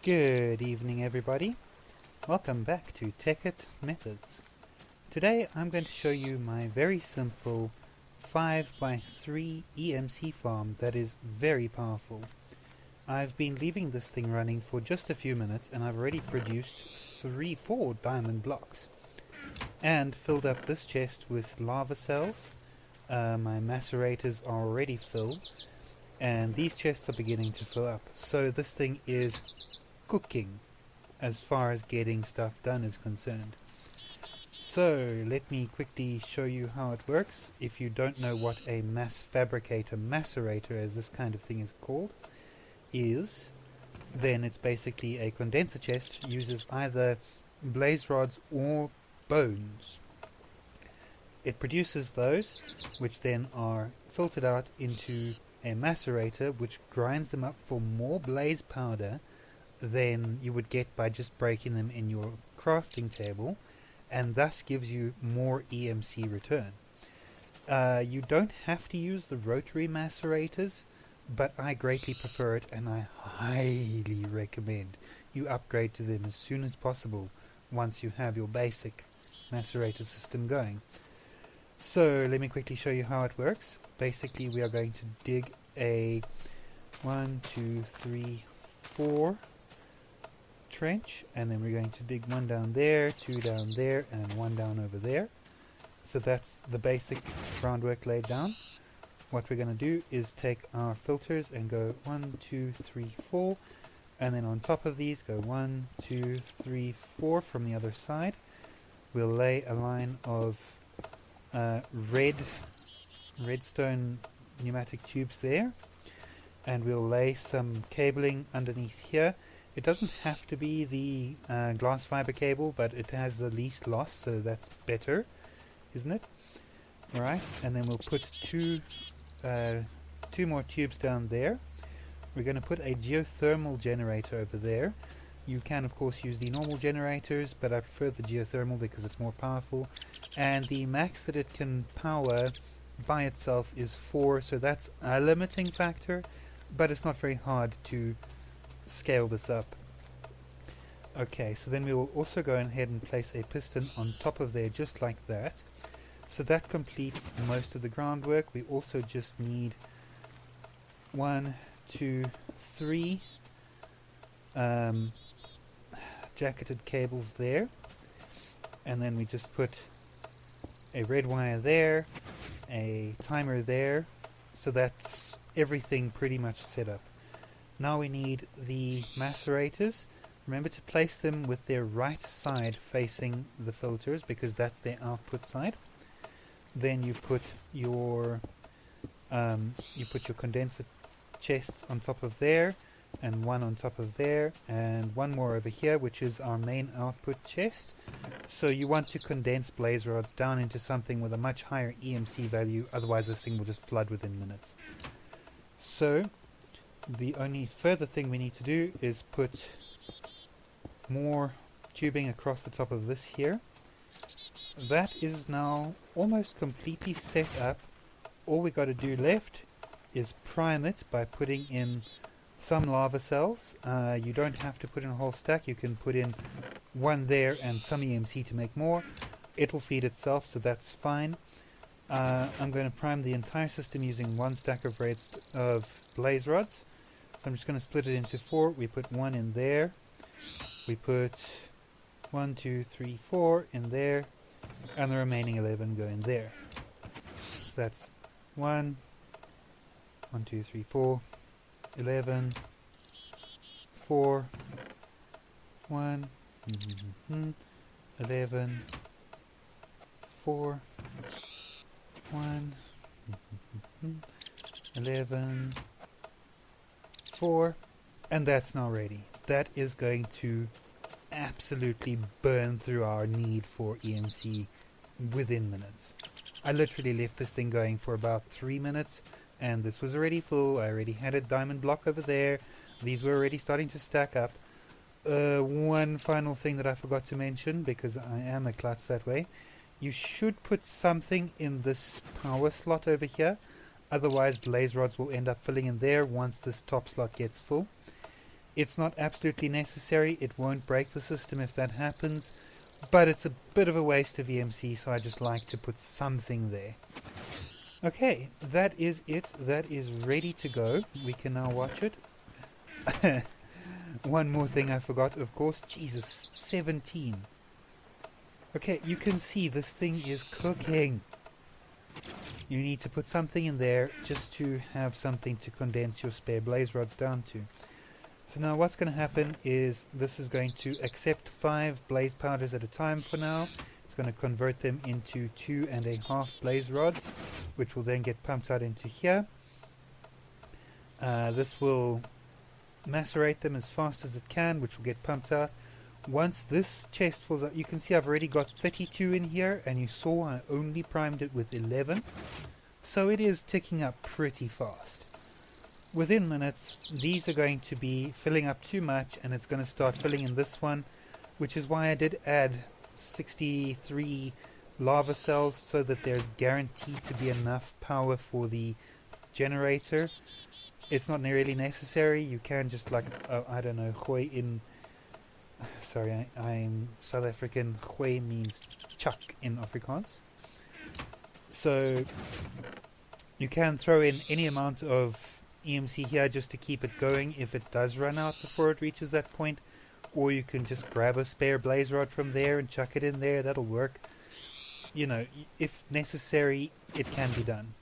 Good evening, everybody. Welcome back to Tekkit Methods. Today I'm going to show you my very simple 5x3 EMC farm that is very powerful. I've been leaving this thing running for just a few minutes and I've already produced 4 diamond blocks and filled up this chest with lava cells. My macerators are already filled and these chests are beginning to fill up. So this thing is cooking as far as getting stuff done is concerned. So let me quickly show you how it works. If you don't know what a mass-fabricator-macerator, as this kind of thing is called, is, then it's basically a condenser chest, uses either blaze rods or bones. It produces those, which then are filtered out into a macerator, which grinds them up for more blaze powder than you would get by just breaking them in your crafting table, and thus gives you more EMC return. You don't have to use the rotary macerators, but I greatly prefer it and I highly recommend you upgrade to them as soon as possible once you have your basic macerator system going. So let me quickly show you how it works. Basically we are going to dig a 1, 2, 3, 4 trench, and then we're going to dig 1 down there, 2 down there, and 1 down over there. So that's the basic groundwork laid down. What we're going to do is take our filters and go 1, 2, 3, 4, and then on top of these go 1, 2, 3, 4 from the other side. We'll lay a line of redstone pneumatic tubes there, and we'll lay some cabling underneath here. It doesn't have to be the glass fiber cable, but it has the least loss, so that's better, isn't it? Alright, and then we'll put two more tubes down there. We're going to put a geothermal generator over there. You can of course use the normal generators, but I prefer the geothermal because it's more powerful, and the max that it can power by itself is 4, so that's a limiting factor, but it's not very hard to scale this up. Okay, so then we will also go ahead and place a piston on top of there just like that. So that completes most of the groundwork. We also just need 1, 2, 3 jacketed cables there, and then we just put a red wire there, a timer there, so that's everything pretty much set up. Now we need the macerators. Remember to place them with their right side facing the filters because that's their output side. Then you put your condenser chests on top of there, and 1 on top of there, and 1 more over here, which is our main output chest. So you want to condense blaze rods down into something with a much higher EMC value, otherwise this thing will just flood within minutes. So the only further thing we need to do is put more tubing across the top of this here. That is now almost completely set up. All we got to do left is prime it by putting in some lava cells. You don't have to put in a whole stack, you can put in 1 there and some EMC to make more. It'll feed itself, so that's fine. I'm going to prime the entire system using 1 stack of blaze rods. I'm just going to split it into 4. We put 1 in there. We put 1, 2, 3, 4 in there, and the remaining 11 go in there. So that's 1, 2, 3, 4, 11, 4, 1, 11, 4, 1, 11, 4, and that's now ready. That is going to absolutely burn through our need for EMC within minutes. I literally left this thing going for about 3 minutes, and this was already full. I already had a diamond block over there. These were already starting to stack up. One final thing that I forgot to mention, because I am a klutz that way. You should put something in this power slot over here. Otherwise blaze rods will end up filling in there once this top slot gets full. It's not absolutely necessary. It won't break the system if that happens, but it's a bit of a waste of EMC, so I just like to put something there. Okay, that is it. That is ready to go. We can now watch it. One more thing I forgot, of course. Jesus, 17. Okay, you can see this thing is cooking. You need to put something in there just to have something to condense your spare blaze rods down to. So now what's going to happen is this is going to accept 5 blaze powders at a time for now. It's going to convert them into 2.5 blaze rods, which will then get pumped out into here. This will macerate them as fast as it can, which will get pumped out. Once this chest fills up, you can see I've already got 32 in here, and you saw I only primed it with 11. So it is ticking up pretty fast. Within minutes, these are going to be filling up too much, and it's going to start filling in this one, which is why I did add 63 lava cells, so that there's guaranteed to be enough power for the generator. It's not really necessary. You can just, like, I don't know, gooi in... Sorry, I'm South African. Gooi means chuck in Afrikaans. So you can throw in any amount of EMC here just to keep it going if it does run out before it reaches that point, or you can just grab a spare blaze rod from there and chuck it in there. That'll work. You know, if necessary, it can be done.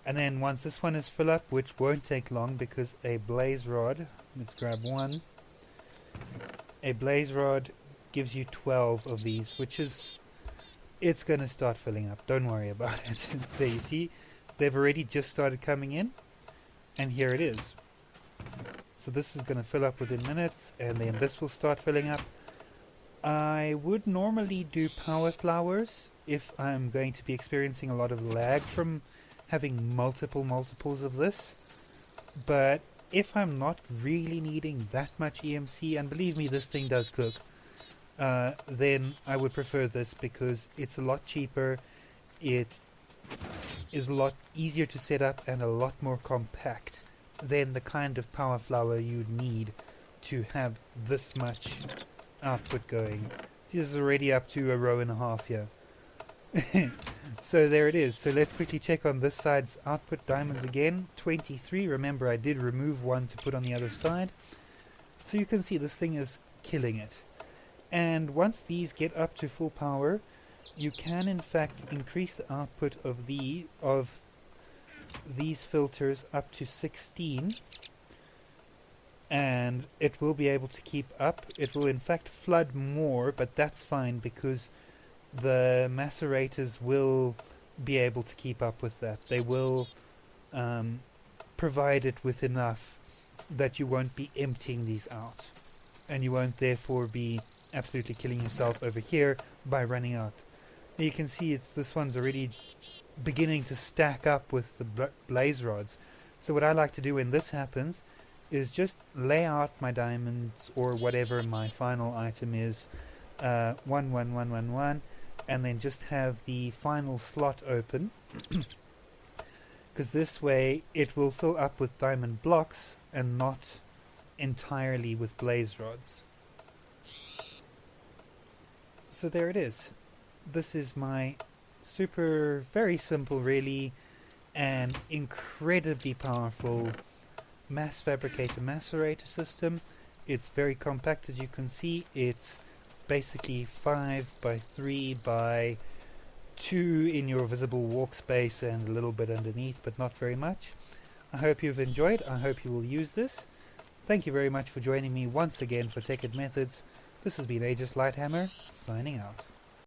And then once this one is full up, which won't take long because a blaze rod, let's grab one. A blaze rod gives you 12 of these, which is, it's going to start filling up. Don't worry about it. There you see, they've already just started coming in, and here it is. So this is going to fill up within minutes, and then this will start filling up. I would normally do power flowers if I'm going to be experiencing a lot of lag from having multiples of this, but if I'm not really needing that much EMC, and believe me, this thing does cook, then I would prefer this because it's a lot cheaper, it is a lot easier to set up, and a lot more compact than the kind of power flower you'd need to have this much output going. This is already up to 1.5 rows here. So there it is. So let's quickly check on this side's output diamonds again. 23. Remember, I did remove one to put on the other side. So you can see this thing is killing it. And once these get up to full power, you can in fact increase the output of these filters up to 16. And it will be able to keep up. It will in fact flood more, but that's fine because the macerators will be able to keep up with that. They will provide it with enough that you won't be emptying these out, and you won't therefore be absolutely killing yourself over here by running out. You can see this one's already beginning to stack up with the blaze rods. So what I like to do when this happens is just lay out my diamonds or whatever my final item is, 1 1 1 1 1, and then just have the final slot open, because this way it will fill up with diamond blocks and not entirely with blaze rods. So there it is. This is my very simple really, and incredibly powerful mass-fabricator-macerator system. It's very compact, as you can see. It's basically 5 by 3 by 2 in your visible walk space and a little bit underneath, but not very much. I hope you've enjoyed. I hope you will use this. Thank you very much for joining me once again for Tekkit Methods. This has been Aegis Lighthammer, signing out.